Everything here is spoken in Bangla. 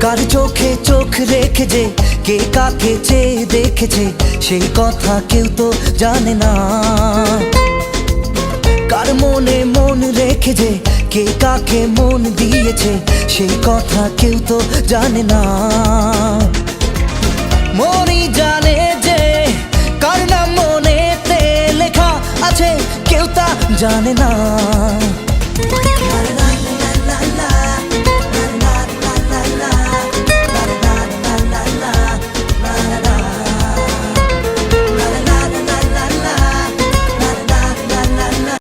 কার চোখে চোখ রেখে যে কে কাকে চেয়ে দেখেছে সেই কথা কেউ তো জানে না। কার মনে মন রেখে যে কে কাকে মন দিয়েছে সেই কথা কেউ তো জানে না। মনই জানে যে কার নাম মনেতে লেখা আছে কেউ তা জানে না।